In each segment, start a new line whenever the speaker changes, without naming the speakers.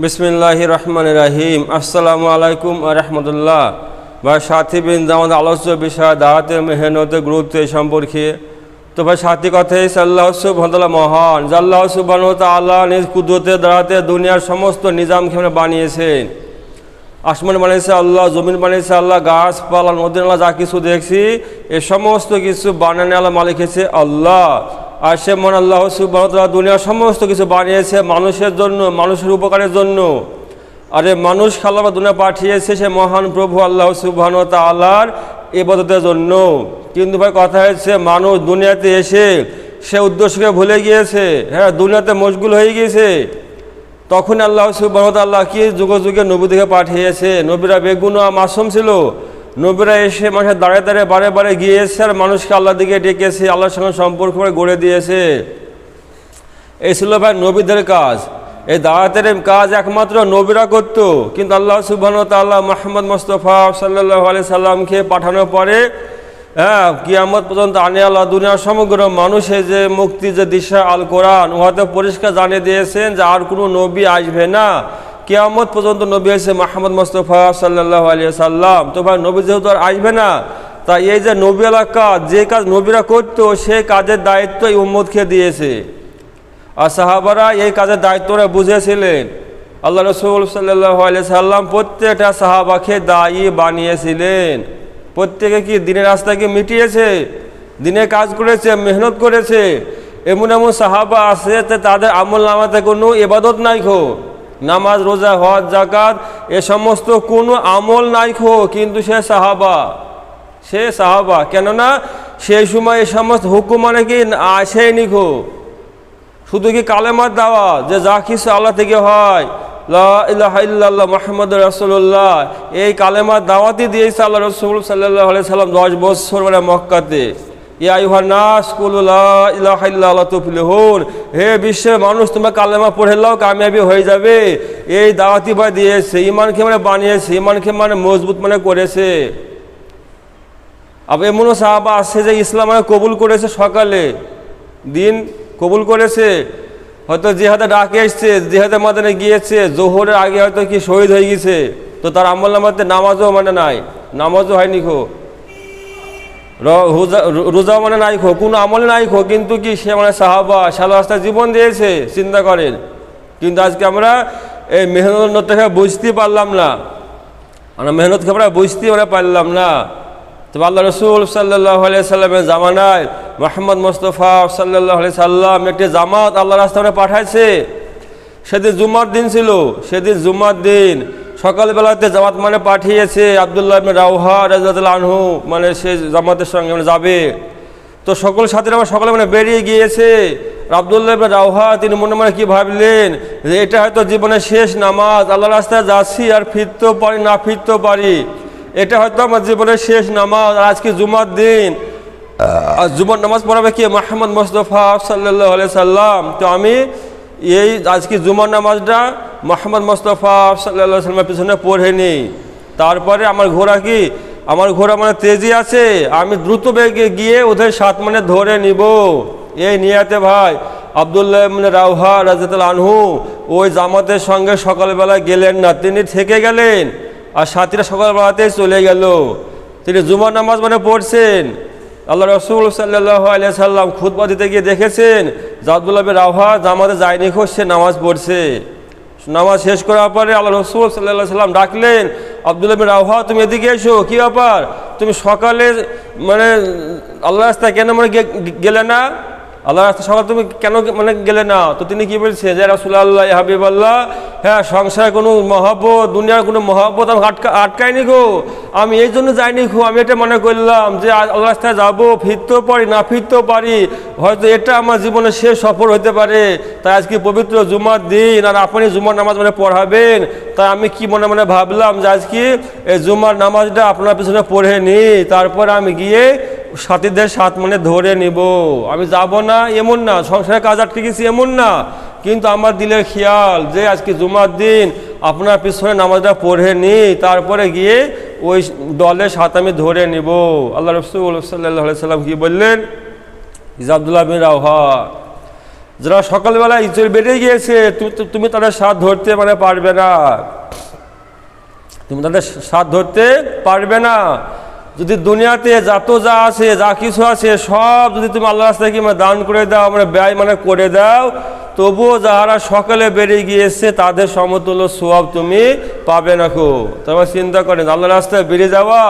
বিসমিল্লাহির রহমানির রহিম। আসসালামু আলাইকুম ওয়া রাহমাতুল্লাহ। ভাই সাথীবৃন্দ, আমাদের আলোচ্য বিষয় দাওয়াতের মেহনতের গুরুত্ব সম্পর্কে। তো ভাই সাথী কথাই আল্লাহ সুবহানাহু ওয়া তাআলা মহান, যে আল্লাহ সুবহানাহু ওয়া তাআলা নিজ কুদরতের দ্বারাতে দুনিয়ার সমস্ত নিজামকে বানিয়েছেন। আসমান বানিয়েছে আল্লাহ, জমিন বানিয়েছে আল্লাহ, গাছপালা নদী নালা যা কিছু দেখছি এ সমস্ত কিছু বানানো আল্লাহ মালিক হয়েছে আল্লাহ। আর সে মহান আল্লাহ সুবহানাহু ওয়া তাআলা দুনিয়ার সমস্ত কিছু বানিয়েছে মানুষের জন্য, মানুষের উপকারের জন্য। আরে মানুষ আল্লাহ দুনিয়া পাঠিয়েছে সে মহান প্রভু আল্লাহ সুবহানাহু ওয়া তাআলার ইবাদতের জন্য। কিন্তু ভাই কথা হচ্ছে মানুষ দুনিয়াতে এসে সে উদ্দেশ্যকে ভুলে গিয়েছে, হ্যাঁ দুনিয়াতে মশগুল হয়ে গিয়েছে। তখন আল্লাহ সুবহানাহু ওয়া তাআলা কি যুগে যুগে নবীদেরকে পাঠিয়েছে। নবীরা বেগুনা মাসুম ছিল, নবীরা এসে মানুষের দাঁড়ে দাঁড়ে বারে বারে গিয়েছে আর মানুষকে আল্লাহর দিকে ডেকেছে, আল্লাহর সঙ্গে সম্পর্ক করে গড়ে দিয়েছে। এই ছিল ভাই নবীদের কাজ। এই দাওয়াতের কাজ একমাত্র নবীরা করত। কিন্তু আল্লাহ সুবহানাহু ওয়া তাআলা মুহাম্মদ মুস্তাফা সাল্লাল্লাহু আলাইহি সাল্লামকে পাঠানোর পরে কিয়ামত পর্যন্ত আনে আল্লাহ দুনিয়ার সমগ্র মানুষের যে মুক্তি যে দিশা আল কোরআন উহাতে পরিষ্কার জানিয়ে দিয়েছেন যে আর কোনো নবী আসবে না। কিয়ামত পর্যন্ত নবী এসে মুহাম্মদ মুস্তাফা সাল্লাল্লাহু আলাইহি সাল্লাম। তো ভাই নবী যেহেতু আর আসবে না, তাই এই যে নবী আলার কাজ, যে কাজ নবীরা করতো সেই কাজের দায়িত্ব এই উম্মতকে দিয়েছে। আর সাহাবারা এই কাজের দায়িত্বরা বুঝেছিলেন। আল্লাহ রাসূল সাল্লাল্লাহু আলাইহি সাল্লাম প্রত্যেকটা সাহাবাকে দায়ী বানিয়েছিলেন। প্রত্যেকে কি দিনের রাস্তাকে মিটিয়েছে, দিনে কাজ করেছে, মেহনত করেছে। এমন এমন সাহাবা আছে তাদের আমল নামাতে কোনো ইবাদত নাই খো, নামাজ রোজা হজ যাকাত এ সমস্ত কোনো আমল নাই খো, কিন্তু সে সাহাবা কেননা সেই সময় এই সমস্ত হুকুম মানে কি আসেনি খো। শুধু কি কালেমার দাওয়া যে যা কিছু আল্লাহ থেকে হয়, লা ইলাহা ইল্লাল্লাহ মুহাম্মাদুর রাসূলুল্লাহ, এই কালেমার দাওয়াতই দিয়েছে আল্লাহ রাসূল সাল্লাল্লাহু আলাইহি সাল্লাম 10 বছর মানে মক্কাতে। ইয়া আইয়ুহান নাস কুলু লা ইলাহা ইল্লাল্লাহ তুফলিহুন, হে বিশ্বের মানুষ তোমরা কালেমা পড়ে নাও কামিয়াবি হয়ে যাবে। এই দাওয়াতই ভাই দিয়েছে, ঈমানকে মানে বানিয়েছে, ঈমানকে মানে মজবুত মানে করেছে। আবার এমনও সাহাবা আছে যে ইসলাম মানে কবুল করেছে, সকালে দিন কবুল করেছে, হয়তো জিহাদে ডাকে এসছে, জিহাদের ময়দানে গিয়েছে, জোহরের আগে হয়তো কি শহীদ হয়ে গেছে, তো তার আমল নামাতে নামাজও মানে নাই, নামাজও হয়নি খো, রোজাও মানে নাই খো, কোনো আমলে নাই খো, কিন্তু কি সে মানে সাহাবা সারা রাস্তায় জীবন দিয়েছে। চিন্তা করেন। কিন্তু আজকে আমরা এই মেহনতটাকে বুঝতে পারলাম না, আমরা মেহনতকে আমরা বুঝতে পারলাম না। তবে আল্লাহ রসুল সাল্লাল্লাহু আলাইহি সাল্লামের জামানায় মুহাম্মদ মুস্তাফা সাল্লাল্লাহু আলাইহি সাল্লাম একটি জামাত আল্লাহ রাস্তায় পাঠাইছে। সেদিন জুমার দিন ছিল, সেদিন জুমার দিন সকালবেলাতে জামাত মানে পাঠিয়েছে। আব্দুল্লাহ ইবনে রাওহা রাদিয়াল্লাহু আনহু মানে সে জামাতের সঙ্গে মানে যাবে। তো সকল সাথীরা সকালে মানে বেরিয়ে গিয়েছে। আব্দুল্লাহ ইবনে রাওহা তিনি মনে মনে কি ভাবলেন যে এটা হয়তো জীবনের শেষ নামাজ, আল্লাহ রাস্তায় যাচ্ছি আর ফিরতেও পারি না ফিরতেও পারি, এটা হয়তো আমার জীবনের শেষ নামাজ। আর আজকে জুমার দিন, আর জুমার নামাজ পড়াবে কি মুহাম্মদ মুস্তাফা সাল্লাল্লাহু আলাইহি সাল্লাম। তো আমি এই আজকে জুমার নামাজটা মুহাম্মদ মুস্তাফা সাল্লাল্লাহু আলাইহি সাল্লামের পিছনে পড়ে নিই। তারপরে আমার ঘোড়া মানে তেজি আছে, আমি দ্রুত বেগে গিয়ে ওদের সাথ মানে ধরে নিব। এই নিয়াতে ভাই আব্দুল্লাহ ইবনে রাওহা রাদিয়াল্লাহু আনহু ওই জামাতের সঙ্গে সকালবেলা গেলেন না, তিনি থেকে গেলেন। আর সাথীরা সকালবেলাতে চলে গেল। তিনি জুমার নামাজ মানে পড়ছেন। আল্লাহ রাসূল সাল্লাল্লাহু আলাইহি সাল্লাম খুতবা দিতে গিয়ে দেখেছেন যে আব্দুল্লাহ ইবনে রাওহা জামাতে যায়নি, সে নামাজ পড়ছে। নামাজ শেষ করার পরে আল্লাহ রাসূল সাল্লাল্লাহু আলাইহি সাল্লাম ডাকলেন, আব্দুল্লাহ ইবনে রাওহা তুমি এদিকে এসো, কি ব্যাপার, তুমি সকালে মানে আল্লাহ রাস্তায় কেন মানে গেলে না, আল্লাহ রাস্তায় সকালে তুমি কেন মানে গেলে না? তো তিনি কি বলছে যে রাসূলুল্লাহ ইয়া হাবিবাল্লাহ, হ্যাঁ সংসারে কোনো মহব্বত, দুনিয়ার কোনো মহব্বত আমি আটকায়নি গো, আমি এই জন্য যাইনি গো, আমি এটা মনে করলাম যে আল্লাহ রাস্তায় যাবো, ফিরতেও পারি না ফিরতেও পারি, হয়তো এটা আমার জীবনের শেষ সফর হতে পারে। তাই আজকে পবিত্র জুমার দিন আর আপনি জুমার নামাজ মানে পড়াবেন, তাই আমি কি মনে মনে ভাবলাম যে আজকে এই জুমার নামাজটা আপনার পিছনে পড়ে নিই, তারপর আমি গিয়ে সাথীদের সাথ মানে ধরে নিব। আমি যাব না এমন না, সংসারের কাজ আটকে গেছি এমন না, কিন্তু আমার দিলের খেয়াল যে আজকে জুমার দিন আপনার পিছনে নামাজটা পড়ে নিই, তারপরে গিয়ে ওই দলের সাথে আমি ধরে নিব। আল্লাহ রাসূল সাল্লাল্লাহু আলাইহি সাল্লাম কি বললেন? আব্দুল্লাহ ইবনে রাওহা যারা সকালবেলা ইজ্জত বেড়ে গিয়েছে তুমি তাদের স্বাদ ধরতে মানে পারবে না, তুমি তাদের স্বাদ ধরতে পারবে না। যদি দুনিয়াতে যা আছে যা কিছু আছে সব যদি তুমি আল্লাহ রাস্তায় কি মানে দান করে দাও, মানে ব্যয় মানে করে দাও, তবুও যারা সকালে বেরিয়ে গিয়েছে তাদের সমতুল্য সওয়াব তুমি পাবে না। তারপর চিন্তা করেন আল্লাহ রাস্তায় বেরিয়ে যাওয়া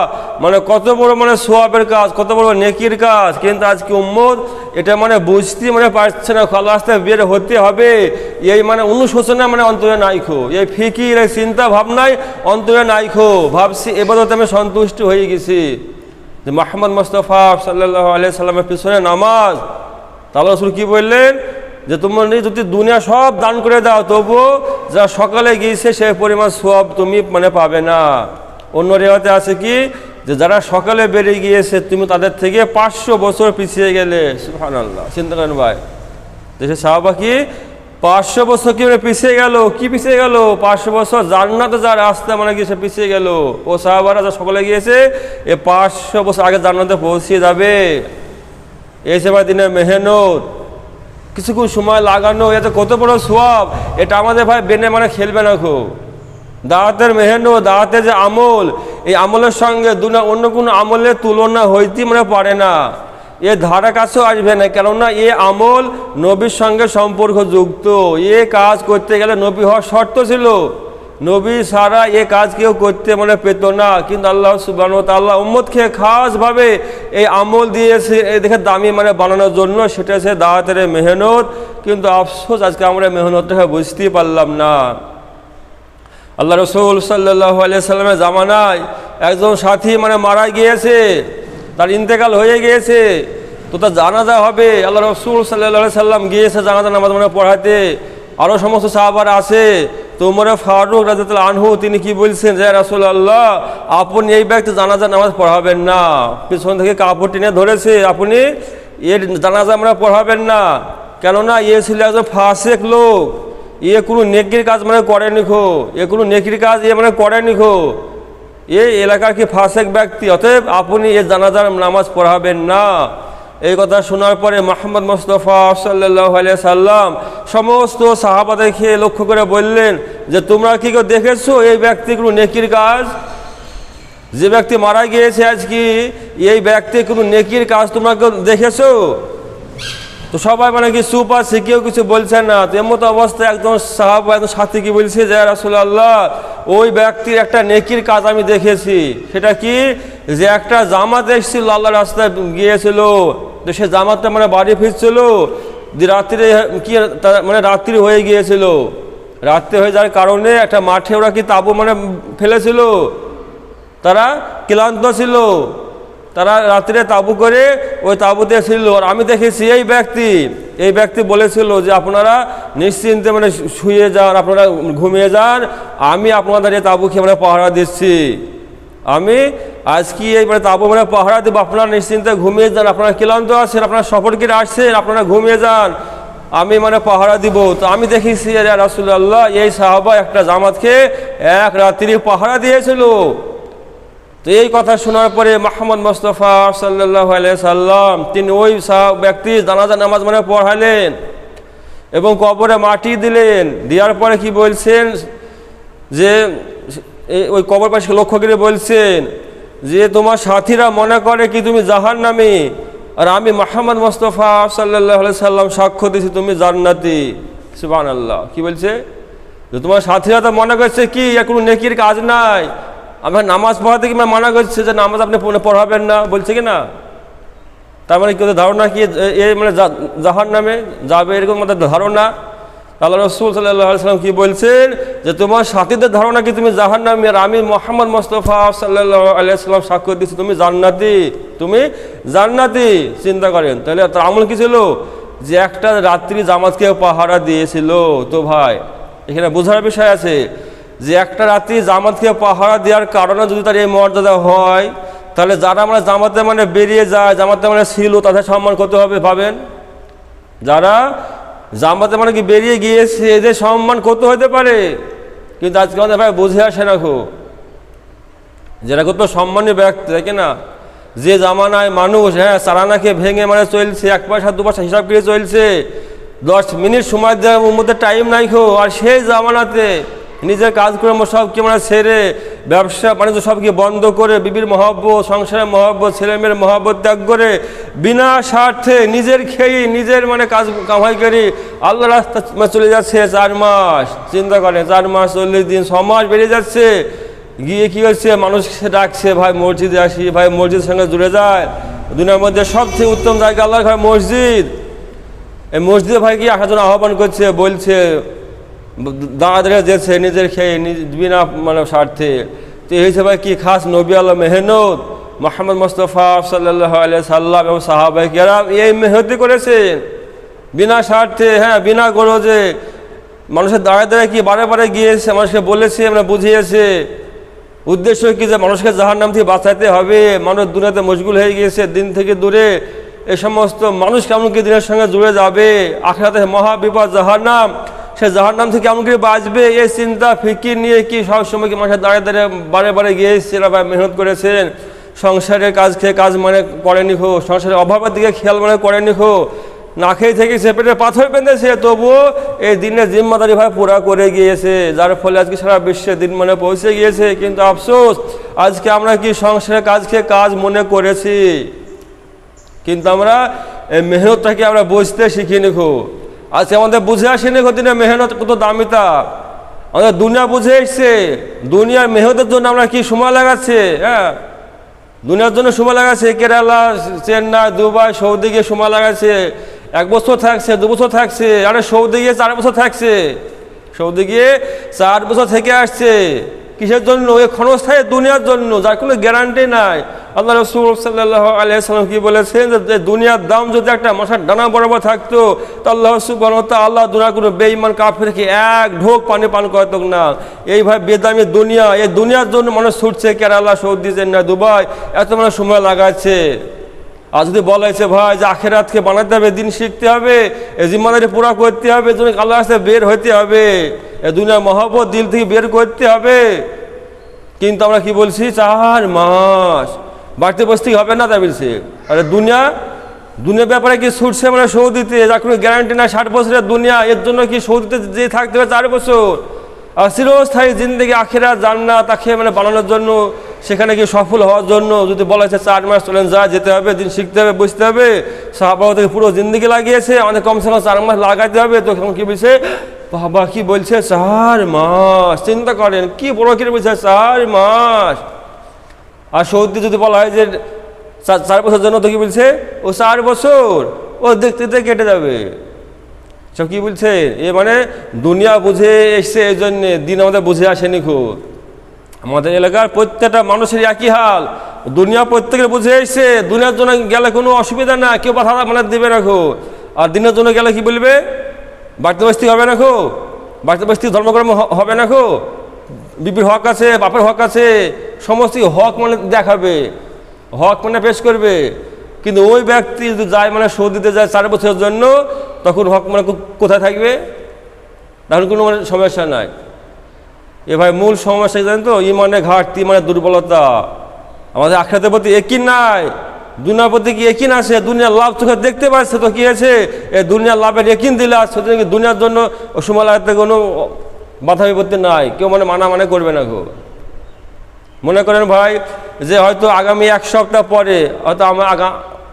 মানে কত বড় মানে সওয়াবের কাজ, কত বড় নেকির কাজ। কিন্তু আজকে উম্মত এটা মানে বুঝতে মানে পারছে না, আল্লাহ রাস্তায় বের হতে হবে এই মানে অনুশোচনা মানে অন্তরে নাই এই ফিকির এই চিন্তা ভাবনায় অন্তরে নাই ভাবছি এবাদতে আমি সন্তুষ্ট হয়ে গেছি যে মুহাম্মদ মুস্তাফা সাল্লাল্লাহু আলাইহি সাল্লামের পিছনে নামাজ। তাহলে রাসূল কি বললেন যে তোমরা যদি দুনিয়া সব দান করে দাও তবুও যা সকালে গিয়েছে সেই পরিমাণ সওয়াব তুমি মানে পাবে না। অন্য রিওয়ায়াতে আছে কি যে যারা সকালে বেরিয়ে গিয়েছে তুমি তাদের থেকে 500 বছর পিছিয়ে গেলে। সুবহানাল্লাহ, চিন্তা করেন ভাই, দেশে সাহাবা কি 500 বছর কি মানে পিছিয়ে গেল, কি পিছিয়ে গেল 500 বছর জান্নাতে যার রাস্তা মানে গিয়ে সে পিছিয়ে গেল। ও সাহাবারা যা সকালে গিয়েছে এ 500 বছর আগে জান্নাতে পৌঁছে যাবে। এই সেবা দিনের মেহনত, কিছুক্ষণ সময় লাগানো, এতে কত বড় সওয়াব, এটা আমাদের ভাই বেনে মানে খেলবে না। দাওয়াতের মেহনত, দাওয়াতের যে আমল, এই আমলের সঙ্গে দুনিয়া অন্য কোনো আমলের তুলনা হইতে মানে পারে না, এ ধারা কাছেও আসবে না। কেননা এ আমল নবীর সঙ্গে সম্পর্ক যুক্ত, এ কাজ করতে গেলে নবী হওয়ার শর্ত ছিল, নবী সারা এ কাজ কেউ করতে মানে পেত না। কিন্তু আল্লাহ সুবহানাহু ওয়া তাআলা উম্মতকে খাসভাবে এই আমল দিয়েছে এই দেখে দামি মানে বানানোর জন্য, সেটা হচ্ছে দাওয়াতের মেহনত। কিন্তু আফসোস আজকে আমরা মেহনতটাকে বুঝতেই পারলাম না। আল্লাহ রাসূল সাল্লাল্লাহু আলাইহি সাল্লামের জামানায় একজন সাথী মানে মারা গিয়েছে, তার ইন্তেকাল হয়ে গিয়েছে, তো তার জানাজা হবে। আল্লাহ রাসূল সাল্লাল্লাহু আলাইহি সাল্লাম গিয়েছে জানাজা নামাজ মানে পড়াতে, আরও সমস্ত সাহাবারা আছে। তো ওমর ফারুক রাদিয়াল্লাহু আনহু তিনি কি বলছেন যে রাসূলুল্লাহ আপনি এই ব্যক্তি জানাজা নামাজ পড়াবেন না, পিছন থেকে কাপড় টেনে ধরেছে, আপনি এর জানাজা আমরা পড়াবেন না, কেননা এ ছিল একজন ফাসিক লোক, এ কোনো নেকির কাজ মানে করেনি এ কোনো নেকির কাজ এ মানে করেনি এই এলাকার কি ফাসিক ব্যক্তি, অতএব আপনি এ জানাজার নামাজ পড়াবেন না। এই কথা শোনার পরে মুহাম্মদ মুস্তাফা সাল্লাল্লাহু আলাইহি সাল্লাম সমস্ত সাহাবাদেরকে লক্ষ্য করে বললেন যে তোমরা কি কেউ দেখেছো এই ব্যক্তি কোনো নেকির কাজ, যে ব্যক্তি মারা গিয়েছে আজকে এই ব্যক্তি কোনো নেকির কাজ তোমরা কেউ দেখেছো? তো সবাই মানে কি চুপ আছে, কেউ কিছু বলছে না। তো এমতো অবস্থায় একজন সাহাবা একজন সাথী কি বলছে যে রাসূলুল্লাহ ওই ব্যক্তির একটা নেকির কাজ আমি দেখেছি। সেটা কি যে একটা জামাত এসেছিল আল্লাহর রাস্তায় গিয়েছিল, তো সে জামাতটা মানে বাড়ি ফিরছিল, রাত্রে কি মানে রাত্রি হয়ে গিয়েছিল, রাত্রি হয়ে যাওয়ার কারণে একটা মাঠে ওরা কি তাঁবু মানে ফেলেছিল, তারা ক্লান্ত ছিল, তারা রাত্রে তাঁবু করে ওই তাঁবুতে ছিল। আর আমি দেখেছি এই ব্যক্তি বলেছিল যে আপনারা নিশ্চিন্তে মানে শুয়ে যান, আপনারা ঘুমিয়ে যান, আমি আপনাদের এই তাঁবুকে মানে পাহারা দিচ্ছি, আমি আজকে এই মানে তাঁবু মানে পাহারা দেবো, আপনারা নিশ্চিন্তে ঘুমিয়ে যান, আপনারা ক্লান্ত আছেন, আপনারা সফর করে আসছেন, আপনারা ঘুমিয়ে যান, আমি মানে পাহারা দিব। তো আমি দেখেছি রাসূলুল্লাহ এই সাহাবা একটা জামাতকে এক রাত্রি পাহারা দিয়েছিল। তো এই কথা শোনার পরে মুহাম্মদ মুস্তাফা সাল্লাল্লাহু আলাইহি সাল্লাম তিনি ওই ব্যক্তি জানাজা নামাজ মানে পড়ালেন এবং কবরে মাটি দিলেন। দেওয়ার পরে কি বলছেন যে ওই কবর পাশে লক্ষ্য করে বলছেন যে তোমার সাথীরা মনে করে কি তুমি জাহান্নামী, আর আমি মুহাম্মদ মুস্তাফা সাল্লাল্লাহু আলাইহি সাল্লাম সাক্ষ্য দিছি তুমি জান্নাতি। সুবহানাল্লাহ, কি বলছে যে তোমার সাথীরা তো মনে করছে কি এর কোনো নেকির কাজ নাই, আমার নামাজ পড়াতে কি মানা করছে যে নামাজ আপনি পড়াবেন না, বলছে কি না? তার মানে কি ধারণা কি এ মানে জাহান্নামে যাবে এরকম আমাদের ধারণা? আল্লাহ রাসূল সাল্লাল্লাহু আলাইহি সাল্লাম কি বলছেন যে তোমার সাথীদের ধারণা কি তুমি জাহান্নামী, আর আমি মুহাম্মদ মুস্তাফা সাল্লাল্লাহু আলাইহি সাল্লাম সাক্ষ্য দিচ্ছি তুমি জান্নাতি, তুমি জান্নাতি। চিন্তা করেন তাহলে তার আমল কি ছিল যে একটা রাত্রি জামাতকে পাহারা দিয়েছিল। তো ভাই এখানে বোঝার বিষয় আছে যে একটা রাত্রি জামাতকে পাহারা দেওয়ার কারণে যদি তার এই মর্যাদা হয়, তাহলে যারা আমরা জামাতে মানে বেরিয়ে যায়, জামাতে মানে ছিল, তাদের সম্মান কত হবে ভাবেন? যারা জামাতে মানে কি বেরিয়ে গিয়েছে এদের সম্মান কত হতে পারে? কিন্তু আজকে আমাদের ভাই বুঝে আসে না যেটা কত সম্মানীয় ব্যক্তি, তাই না? যে জামানায় মানুষ চালানাকে ভেঙে মানে চলছে, 1 পয়সা 2 পয়সা হিসাব করে চলছে, 10 মিনিট সময় দেওয়ার মধ্যে টাইম নাই খো। আর সেই জামানাতে নিজের কাজকর্ম সবকে মানে ছেড়ে ব্যবসা বাণিজ্য সবকে বন্ধ করে বিবির মহব্বত, সংসারের মহব্বত, ছেলেমেয়ের মহব্বত ত্যাগ করে বিনা স্বার্থে নিজের খেয়ে নিজের মানে কাজ কামাই করি আল্লাহ রাস্তা চলে যাচ্ছে 4 মাস। চিন্তা করেন, 4 মাস 40 দিন 6 মাস বেড়ে যাচ্ছে। গিয়ে কী হচ্ছে, মানুষকে ডাকছে ভাই মসজিদে আসি, ভাই মসজিদের সঙ্গে জুড়ে যায়। দুনিয়ার মধ্যে সবচেয়ে উত্তম জায়গা আল্লাহর ঘর মসজিদ। এই মসজিদে ভাই কি আসার জন্য আহ্বান করছে, বলছে দাঁড়া যেছে নিজের খেয়ে বিনা মানে স্বার্থে। তো এই হিসেবে কি খাস নবী আল্লাহ মেহনত মোহাম্মদ মুস্তাফা সাল্লাল্লাহু আলাইহি সাল্লাম এবং সাহাবায়ে কেরাম এই মেহনতি করেছেন বিনা স্বার্থে, হ্যাঁ বিনা গরজে। মানুষের দাঁড়ায় দাঁড়ায় কি বারে বারে গিয়েছে, মানুষকে বলেছে, মানে বুঝিয়েছে। উদ্দেশ্য কি যে মানুষকে জাহান্নাম থেকে বাঁচাইতে হবে। মানুষ দুনিয়াতে মশগুল হয়ে গিয়েছে, দিন থেকে দূরে। এই সমস্ত মানুষ কেমন কি দিনের সঙ্গে জুড়ে যাবে, আখিরাতে মহা বিপদ জাহান্নাম, সে জাহান্নাম থেকে কেমন করে বাঁচবে, এই চিন্তা ফিকির নিয়ে কি সবসময় কি মানুষের দাঁড়িয়ে দাঁড়িয়ে বারে বারে গিয়েছেন বা মেহনত করেছেন। সংসারের কাজ খেয়ে কাজ মানে করেনি খো, সংসারের অভাবের দিকে খেয়াল মানে করেনি খো, না খেয়ে থেকে সে পেটে পাথর বেঁধেছে, তবুও এই দিনের জিম্মাদারি ভাই পুরা করে গিয়েছে, যার ফলে আজকে সারা বিশ্বে দিন মানে পৌঁছে গিয়েছে। কিন্তু আফসোস আজকে আমরা কি সংসারের কাজ খেয়ে কাজ মনে করেছি, কিন্তু আমরা এই মেহনতটাকে আমরা বুঝতে শিখিনি খো। আজকে আমাদের বুঝে আসেনি খো দিনে মেহনত কত দামিতা। আমাদের দুনিয়া বুঝে এসছে, দুনিয়ার মেহনতের জন্য আমরা কি সময় লাগাচ্ছে, হ্যাঁ দুনিয়ার জন্য সময় লাগাচ্ছে। কেরালা, চেন্নাই, দুবাই, সৌদি গিয়ে সময় লাগাচ্ছে, 1 বছর থাকছে, 2 বছর থাকছে। আরে সৌদি গিয়ে 4 বছর থাকছে, সৌদি গিয়ে 4 বছর থেকে আসছে। কিসের জন্য? এই ক্ষণস্থায়ী দুনিয়ার জন্য, যার কোনো গ্যারান্টি নাই। আল্লাহ রাসূল সাল্লাল্লাহু আলাইহি সাল্লাম কি বলেছেন, যে দুনিয়ার দাম যদি একটা মশার ডানা বরাবর থাকতো, তো আল্লাহ সুবহানাহু ওয়া তাআলা দুনিয়ার কোনো বেঈমান কাফিরকে 1 ঢোক পানি পান করতো না। এইভাবে বেদামি দুনিয়া, এই দুনিয়ার জন্য মানুষ ছুটছে কেরালা, সৌদি, চেন্নাই, দুবাই, এত মানে সময় লাগাচ্ছে। আর যদি বলা হয়েছে ভাই যে আখিরাতকে বানাতে হবে, দিন শিখতে হবে, এই জিম্মাদারি পুরা করতে হবে, জন্য আল্লাহর কাছে বের হইতে হবে, এই দুনিয়ার মহব্বত দিল থেকে বের করতে হবে। কিন্তু আমরা কি বলছি, 4 মাস বাড়তে বসতে হবে না, তাই বলছে। আরে দুনিয়ার ব্যাপারে কি ছুটছে মানে সৌদিতে, যার কোনো গ্যারান্টি না, 60 বছরের দুনিয়া, এর জন্য কি সৌদিতে যে থাকতে হবে 4 বছর। আর চিরস্থায়ী জিন্দগি আখিরাত জান্নাত তাকে মানে বানানোর জন্য, সেখানে কি সফল হওয়ার জন্য যদি বলা হয়েছে 4 মাস চলেন যা যেতে হবে, দিন শিখতে হবে, বুঝতে হবে। সাহাবা থেকে পুরো জিন্দগি লাগিয়েছে, আমাদের কমসে কম 4 মাস লাগাইতে হবে। তো কি বলছে, বাবা কি বলছে 4 মাস, চিন্তা করেন কি বড় কি বলছে 4 মাস। আর সৌদি যদি বলা হয় যে 4 বছর জন্য, তো কি বলছে ও 4 বছর ও দেখতে দেখতে কেটে যাবে। সব কি বলছে, এ মানে দুনিয়া বুঝে এসছে, এই জন্যে দিন আমাদের বুঝে আসেনি খুব। আমাদের এলাকার প্রত্যেকটা মানুষের একই হাল, দুনিয়া প্রত্যেকের বুঝে এসছে, দুনিয়ার জন্য গেলে কোনো অসুবিধা না, কেউ কথা মানে দেবে না খো। আর দিনের জন্য গেলে কি বলবে, বাড়িতে বসতি হবে না খো, বাড়িতে বসতি ধর্মকর্ম হবে না খো, বিবির হক আছে, বাপের হক আছে, সমস্ত হক মানে দেখাবে, হক মানে পেশ করবে। কিন্তু ওই ব্যক্তি যদি যায় মানে সৌদিতে যায় 4 বছরের জন্য, তখন হক মানে কোথায় থাকবে, তখন কোনো মানে সমস্যা নাই। এ ভাই মূল সমস্যা জানেন তো, ইমানের ঘাটতি মানে দুর্বলতা। আমাদের আখিরাতের প্রতি একই নাই, দুনিয়ার প্রতি কি একই আছে, দুনিয়ার লাভ চোখে দেখতে পাচ্ছে, তো কি আছে এই দুনিয়ার লাভের একিন দিলে আছে, দুনিয়ার জন্য সময় লাগাতে কোনো বাধা বিপত্তি নাই, কেউ মানে মানা করবে না গো। মনে করেন ভাই যে হয়তো আগামী 1 সপ্তাহ পরে হয়তো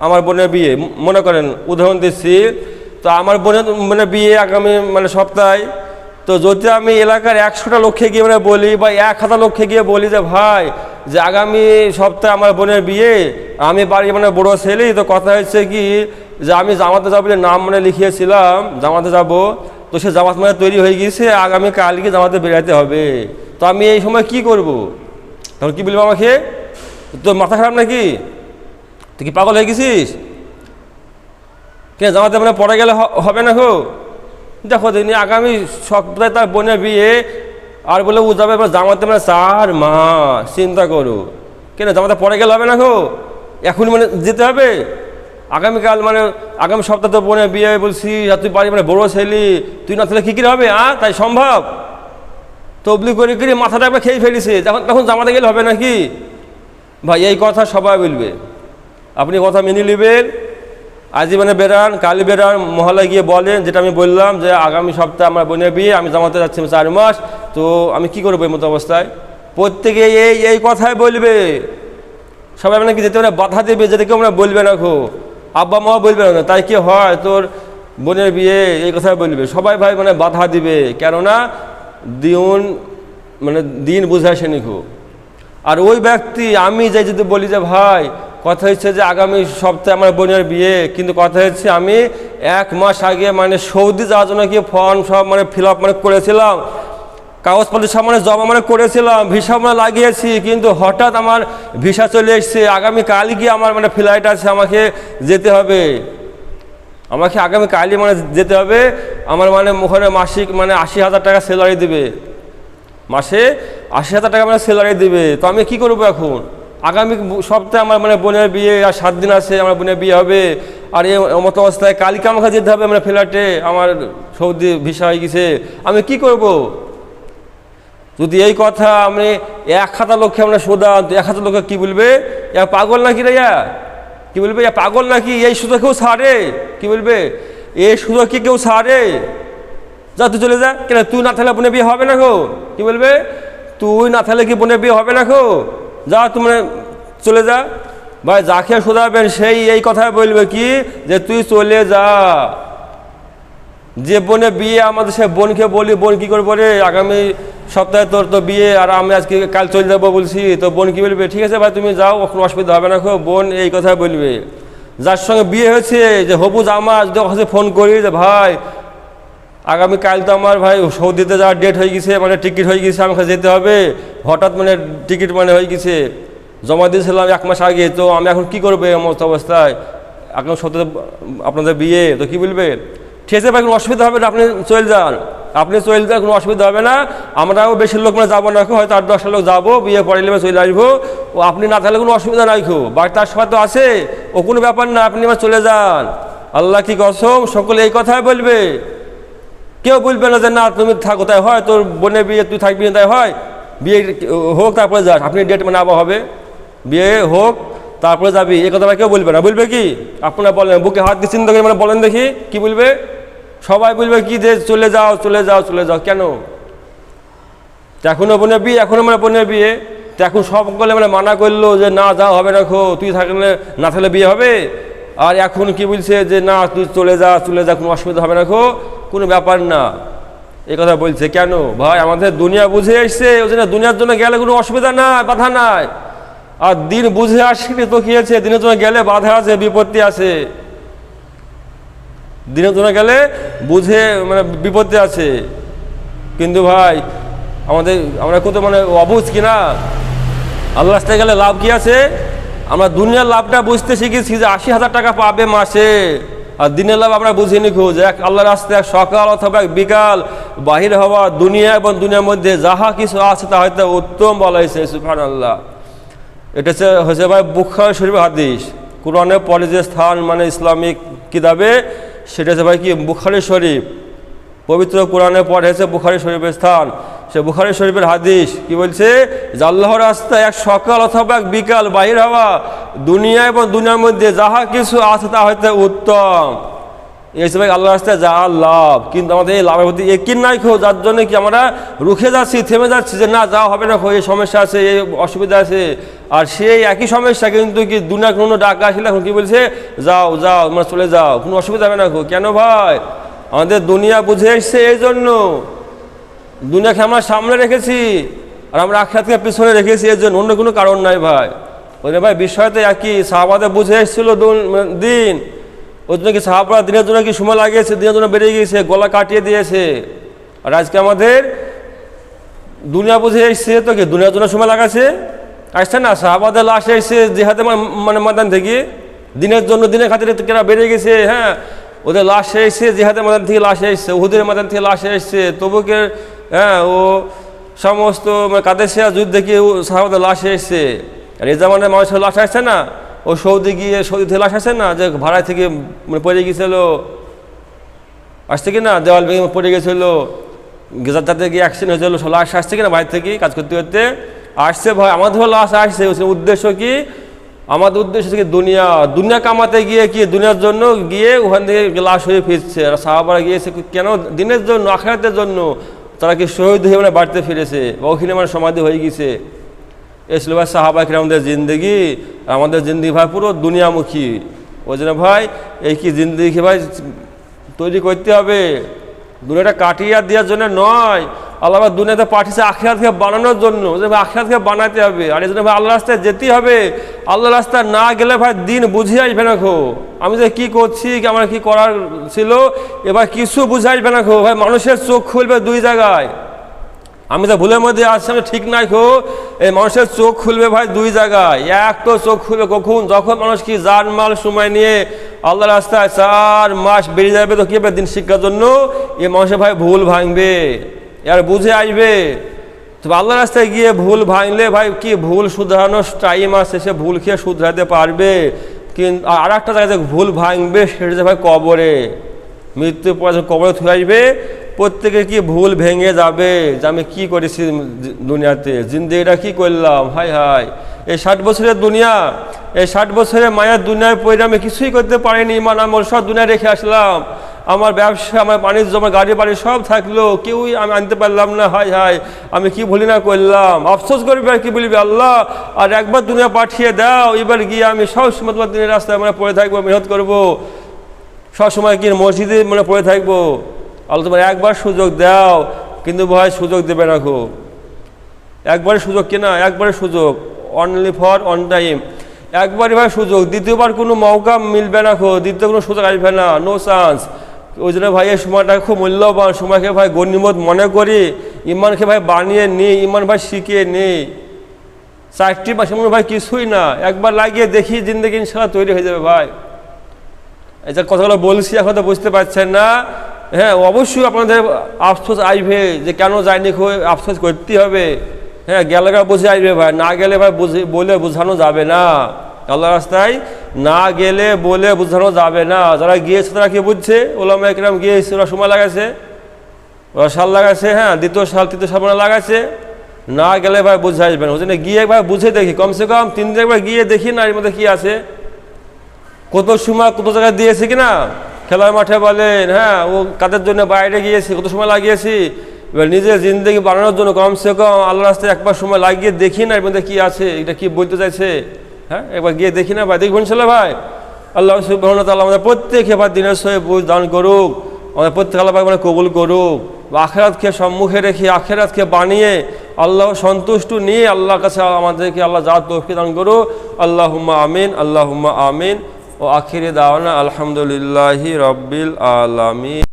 আমার বোনের বিয়ে, মনে করেন উদাহরণ দিচ্ছি, তো আমার বোনের মানে বিয়ে আগামী মানে সপ্তাহে। তো যদি আমি এলাকার 100টা লোককে গিয়ে মানে বলি বা 1000 লোককে গিয়ে বলি যে ভাই যে আগামী সপ্তাহে আমার বোনের বিয়ে, আমি বাড়ি মানে বড় ছেলেই, তো কথা হচ্ছে কি যে আমি জামাতে যাবো বলে নাম মানে লিখিয়েছিলাম, জামাতে যাব, তো সে জামাত মানে তৈরি হয়ে গিয়েছে, আগামী কালকে জামাতে বেরাতে হবে। তো আমি এই সময় কি করব, তখন কি বলবো আমাকে, তোর মাথা খারাপ নাকি, তুই কি পাগল হয়ে গেছিস, কে জামাতে মানে পড়ে গেলে হবে না গো। দেখো দিন আগামী সপ্তাহে তার বোনের বিয়ে, আর বলে ও যাবে জামাতে মানে 4 মাস, চিন্তা করো, কেন জামাতে পড়ে গেলে হবে না গো, এখন মানে যেতে হবে। আগামীকাল মানে আগামী সপ্তাহে তো বোনের বিয়ে বলছি, আর তুই বাড়ি মানে বড় ছেলে, তুই না তাহলে কী হবে, তাই সম্ভব? তবলি করে মাথাটা একবার খেয়ে ফেলিছে, তখন জামাতে গেলে হবে নাকি ভাই? এই কথা সবাই বলবে, আপনি কথা মেনে নেবেন, আজই মানে বেরান, কালি বেরান, মহল্লায় গিয়ে বলেন যেটা আমি বললাম যে আগামী সপ্তাহে আমার বোনের বিয়ে, আমি জামাতে যাচ্ছি 4 মাস, তো আমি কি করবো এই মতো অবস্থায়? প্রত্যেকে এই কথাই বলবে, সবাই মানে কি যেতে মানে বাধা দেবে, যেটা কেউ মানে বলবে না, খো আব্বা মাও বলবে না, তাই কি হয় তোর বোনের বিয়ে এই কথাই বলবে সবাই ভাই, মানে বাধা দিবে, কেননা দিন বুঝে আসেনি খো। আর ওই ব্যক্তি আমি যাই যদি বলি যে ভাই কথা হচ্ছে যে আগামী সপ্তাহে আমার বোনের বিয়ে, কিন্তু কথা হচ্ছে আমি 1 মাস আগে মানে সৌদি যাওয়ার জন্য কি ফর্ম সব মানে ফিল আপ মানে করেছিলাম, কাগজপত্র সব মানে জমা মানে করেছিলাম, ভিসা মানে লাগিয়েছি, কিন্তু হঠাৎ আমার ভিসা চলে এসছে, আগামী কাল গিয়ে আমার মানে ফ্লাইট আছে, আমাকে যেতে হবে, আমাকে আগামী কালই মানে যেতে হবে, আমার মানে ওখানে মাসিক মানে 80,000 টাকা স্যালারি দেবে, মাসে 80,000 টাকা মানে স্যালারি দেবে, তো আমি কি করবো এখন? আগামী সপ্তাহে আমার মানে বোনের বিয়ে, আর 7 দিন আছে আমার বোনের বিয়ে হবে, আর এই মতো অবস্থায় কালকে আমাকে যেতে হবে মানে ফ্লাইটে, আমার সৌদি ভিসা হয়ে গেছে, আমি কি করব? যদি এই কথা আমি 1,000 লোককে আমরা শোধান, 1,000 লোকে কি বলবে? পাগল নাকি রে, কি বলবে? পাগল নাকি? এই সুযোগ কেউ ছাড়ে? কি বলবে? এই সুযোগ কি কেউ ছাড়ে? যা তুই চলে যা, কেন তুই না থাকলে বোনের বিয়ে হবে না গো? কি বলবে? তুই না থাকলে কি বোনের বিয়ে হবে না গো? যা তুমি চলে যা। ভাই যাকে শোধাবেন সেই এই কথাই বলবে কি, যে তুই চলে যা। যে বোনে বিয়ে আমাদের, সে বোনকে বলি, বোন কী করবো রে, আগামী সপ্তাহে তোর তো বিয়ে, আর আমি আজকে কাল চলে যাবো বলছি, তো বোন কী বলবে? ঠিক আছে ভাই তুমি যাও, কোনো অসুবিধা হবে না, বোন এই কথাই বলবে। যার সঙ্গে বিয়ে হয়েছে, যে হবু জামা, যদি ওখানে ফোন করি যে ভাই আগামী কাল তো আমার ভাই সৌদিতে যাওয়ার ডেট হয়ে গেছে, মানে টিকিট হয়ে গেছে, আমাকে যেতে হবে, হঠাৎ মানে টিকিট মানে হয়ে গেছে, জমা দিয়েছিলাম 1 মাস আগে, তো আমি এখন কী করবো এই অবস্থায়? এখন সত্যি আপনাদের বিয়ে, তো কী বলবে? ঠিক আছে ভাই কোনো অসুবিধা হবে না, আপনি চলে যান, আপনি চলে যান, কোনো অসুবিধা হবে না, আমরাও বেশি লোক মানে যাবো না, হয়তো 8-10টা লোক যাবো, বিয়ে পড়ে নেবে চলে আসবো, ও আপনি না থাকলে কোনো অসুবিধা নাই খো, বাড়ি তার সবাই তো আছে, ও কোনো ব্যাপার না, আপনি আমার চলে যান। আল্লাহ কি কসম, সকলে এই কথাই বলবে, কেউ বলবে না যে না তুমি থাকো, তাই হয় তোর বোনের বিয়ে তুই থাকবি না, তাই হয় বিয়ে হোক তারপরে যাস, আপনি ডেট মানে আবার হবে, বিয়ে হোক তারপরে যাবি, এই কথা কেউ বলবে না। বলবে কি? আপনারা বলেন, বুকে হাত দিয়ে চিন্তা করে মানে বলেন দেখি, কি বলবে? সবাই বলবে কি যে চলে যাও চলে যাও চলে যাও। কেন? এখনো বোনের বিয়ে, এখনো মানে বোনের বিয়ে, তো এখন সকলে মানে মানা করলো যে না যাও হবে না, তুই থাকলে না থাকলে বিয়ে হবে, আর এখন কি বলছে যে না তুই চলে যা চলে যা, কোনো অসুবিধা হবে না, কোনো ব্যাপার না, এই কথা বলছে। কেন ভাই? আমাদের দুনিয়া বুঝে এসছে, ওই জন্য দুনিয়ার জন্য গেলে কোনো অসুবিধা নাই, বাধা নাই, আর দিন বুঝে আসেনি তো কি আছে, দিনের জন্য গেলে বাধা আছে, বিপত্তি আছে, দিনের জন্য গেলে বুঝে মানে বিপত্তি আছে। কিন্তু ভাই আমরা কত মানে অবুঝ কিনা, আল্লাহ রাস্তায় গেলে লাভ কি আছে? আমরা দুনিয়ার লাভটা বুঝতে শিখেছি যে 80,000 টাকা পাবে মাসে, আর দিনের লাভ আমরা বুঝিনি খোঁজ। এক আল্লাহ রাস্তায় এক সকাল অথবা এক বিকাল বাহির হওয়া, দুনিয়া এবং দুনিয়ার মধ্যে যাহা কিছু আছে তা হয়তো উত্তম বলা হয়েছে, সুবহানাল্লাহ। এটা হচ্ছে ভাই বুখারী শরীফের হাদিস। কোরআনের পরে যে স্থান মানে ইসলামিক কিতাবে, সেটা হচ্ছে ভাই কি বুখারী শরীফ, পবিত্র কোরআনের পরে হচ্ছে বুখারী শরীফের স্থান। সে বুখারী শরীফের হাদিস কি বলছে? যে আল্লাহর রাস্তায় এক সকাল অথবা এক বিকাল বাহির হওয়া, দুনিয়া এবং দুনিয়ার মধ্যে যাহা কিছু আছে তা হয়তো উত্তম। এই ভাই আল্লাহ রাস্তায় যা লাভ, কিন্তু আমাদের এই লাভের প্রতি একিন নাই খো, যার জন্য কি আমরা রুখে যাচ্ছি, থেমে যাচ্ছি, যে না যাওয়া হবে না, এই সমস্যা আছে, এই অসুবিধা আছে। আর সেই একই সমস্যা কিন্তু কি দুনিয়ার কোনো ডাকা আসলে এখন কি বলছে? যাও যাও আমরা চলে যাও, কোনো অসুবিধা হবে না। কেন ভাই? আমাদের দুনিয়া বুঝে এসছে, এই জন্য দুনিয়াকে আমরা সামনে রেখেছি, আর আমরা আখিরাতকে পিছনে রেখেছি, এর জন্য, অন্য কোনো কারণ নাই ভাই। ওই ভাই বিষয়তে একই, সাহাবাদের বুঝে এসেছিল দিন, ওই জন্য কি সাহাবারা দিনের জন্য কি সময় লাগিয়েছে, দিনের জন্য বেরিয়ে গিয়েছে, গলা কাটিয়ে দিয়েছে। আর আজকে আমাদের দুনিয়া বুঝে এসছে, তো কি দুনিয়ার জন্য সময় লাগাচ্ছে? আসছে না, সাহাবাদের লাশ এসছে জিহাদে মানে ময়দান থেকে, দিনের জন্য দিনের খাতিরে কেনা বেরিয়ে গেছে। হ্যাঁ, ওদের লাশ এসছে জিহাদের ময়দান থেকে, লাশ এসছে উহুদের ময়দান থেকে, লাশ এসছে তবুকের, হ্যাঁ, ও সমস্ত কাদেসিয়া যুদ্ধে গিয়ে সাহাবাদের লাশ এসছে। আর এই জামানের মানুষের লাশ আসছে না, ও সৌদি গিয়ে সৌদি থেকে লাশ আসে না, যে ভাড়ায় থেকে পড়ে গিয়েছিল, আসছে কি না, দেওয়াল ভেঙে পড়ে গেছিল, যাতে গিয়ে অ্যাক্সিডেন্ট হয়েছিল, লাশ আসছে কিনা বাইরে থেকে কাজ করতে করতে আসছে। ভাই আমাদের লাশ আসছে, উদ্দেশ্য কি? আমাদের উদ্দেশ্য থেকে দুনিয়া দুনিয়া কামাতে গিয়ে কি দুনিয়ার জন্য গিয়ে ওখান থেকে লাশ হয়ে ফিরছে। আর সাহাবারা গিয়েছে কেন? দিনের জন্য, আখিরাতের জন্য। তারা কি শহীদ হয়ে মানে বাড়িতে ফিরেছে, বা ওখানে মানে সমাধি হয়ে গেছে। এই ছিল ভাই সাহাবা কিরামদের জিন্দগি। আমাদের জিন্দগি ভাই পুরো দুনিয়ামুখী। ওই জন্য ভাই এই কি জিন্দগি ভাই তৈরি করতে হবে, দুনিয়াটা কাটিয়ে দেওয়ার জন্য নয়। আল্লাহ দুনিয়াতে পাঠিয়েছে আখিরাতকে বানানোর জন্য, যে ভাই আখিরাতকে বানাতে হবে। আর এই জন্য ভাই আল্লাহ রাস্তায় যেতেই হবে। আল্লাহ রাস্তায় না গেলে ভাই দিন বুঝে আসবে না খো। আমি যে কী করছি, আমার কি করার ছিল, এবার কিছু বুঝে আসবে না খো। ভাই মানুষের চোখ খুলবে দুই জায়গায়। আমি তো ভুলের মধ্যে আসছি, আমি ঠিক নাই খো। এই মানুষের চোখ খুলবে ভাই দুই জায়গায়। এক তো চোখ খুলবে কখন? যখন মানুষ কি জানমাল সময় নিয়ে আল্লাহ রাস্তায় 4 মাস বেরিয়ে যাবে, তো কী হবে? দিন শিক্ষার জন্য এই মানুষের ভাই ভুল ভাঙবে, আর বুঝে আসবে। তো আল্লাহ রাস্তায় গিয়ে ভুল ভাঙলে ভাই কি ভুল শুধরানোর টাইম আছে, সে ভুল খেয়ে শুধরাতে পারবে। কিন্তু আর একটা জায়গায় ভুল ভাঙবে, সেটা ভাই কবরে, মৃত্যুর পর কবরে থুয়ে আসবে। প্রত্যেকে কি ভুল ভেঙে যাবে যে আমি কী করেছি দুনিয়াতে, জিন্দেগিটা কী করলাম। হাই হাই, এই 60 বছরের দুনিয়া, এই 60 বছরের মায়ের দুনিয়ায় পড়ে আমি কিছুই করতে পারিনি। ইমান আমল সব দুনিয়া রেখে আসলাম। আমার ব্যবসা, আমার বাণিজ্য, আমার গাড়ি বাড়ি সব থাকলো, কেউই আমি আনতে পারলাম না। হাই হাই, আমি কি ভুলি না করলাম। আফসোস করবি আর কি বলবি, আল্লাহ আর একবার দুনিয়া পাঠিয়ে দাও, এবার গিয়ে আমি সব সময় তোমার দিনের রাস্তায় মানে পড়ে থাকবো, মেহনত করবো, সবসময় কি মসজিদে মানে পড়ে থাকবো। আল্লাহ তোমার একবার সুযোগ দাও, কিন্তু ভাই সুযোগ দেবে না খুব। একবারের সুযোগ কিনা, একবারের সুযোগ, অনলি ফর অন টাইম। একবারই ভাই সুযোগ, দ্বিতীয়বার কোনো মৌকা মিলবে না খো, দ্বিতীয় কোনো সুযোগ আসবে না, নো চান্স। ওই জন্য ভাই এই সময়টা খুব মূল্যবান, সময়কে ভাই গণ্যমত মনে করি, ইমানকে ভাই বানিয়ে নিই, ইমান ভাই শিখিয়ে নিই। 4টি মাস এমন ভাই কিছুই না, একবার লাগিয়ে দেখি জিন্দগি ইনশাআল্লাহ তৈরি হয়ে যাবে ভাই। এই যে কথাগুলো বলছি এখন তো বুঝতে পারছেন না। হ্যাঁ, অবশ্যই আপনাদের আফসোস আসবে যে কেন যায়নি, আফসোস করতে হবে। হ্যাঁ, গেলে বুঝে আসবে ভাই, না গেলে ভাই বলে বোঝানো যাবে না। আল্লাহ রাস্তায় না গেলে বলে বোঝানো যাবে না। যারা গিয়েছে তারা কি বুঝছে? ওলামা একরাম গিয়েছে, ওরা সময় লাগাচ্ছে, ওরা সাল লাগাচ্ছে, হ্যাঁ, দ্বিতীয় সাল তৃতীয় সাল মানে লাগাচ্ছে। না গেলে ভাই বুঝে আসবে না। ওই জন্য গিয়ে ভাই বুঝে দেখি, কমসে কম 3 দিন একবার গিয়ে দেখি না এর মধ্যে কী আছে, কত সময় কত জায়গায় দিয়েছে কিনা। খেলার মাঠে বলেন, হ্যাঁ, ও কাদের জন্য বাইরে গিয়েছি, কত সময় লাগিয়েছি। এবার নিজের জিন্দগি বানানোর জন্য কমসে কম আল্লাহ রাস্তায় একবার সময় লাগিয়ে দেখি না এর মধ্যে কী আছে, এটা কি বলতে চাইছে। হ্যাঁ, একবার গিয়ে দেখি না ভাই, দেখবেন ইনশাআল্লাহ ভাই। আল্লাহ সুবহানাহু ওয়া তাআলা আমাদের প্রত্যেকে ভাই দিনের সহে বুঝ দান করুক, আমাদের প্রত্যেক আল্লাহ ভাই মানে কবুল করুক। আখিরাতকে সম্মুখে রেখে, আখিরাতকে বানিয়ে আল্লাহ সন্তুষ্ট নিয়ে আল্লাহর কাছে আমাদেরকে আল্লাহ যা তৌফিক দান করুক। আল্লাহুম্মা আমিন, আল্লাহুম্মা আমিন। ও আখিরি দাওয়ানা আলহামদুলিল্লাহি রাব্বিল আলামিন।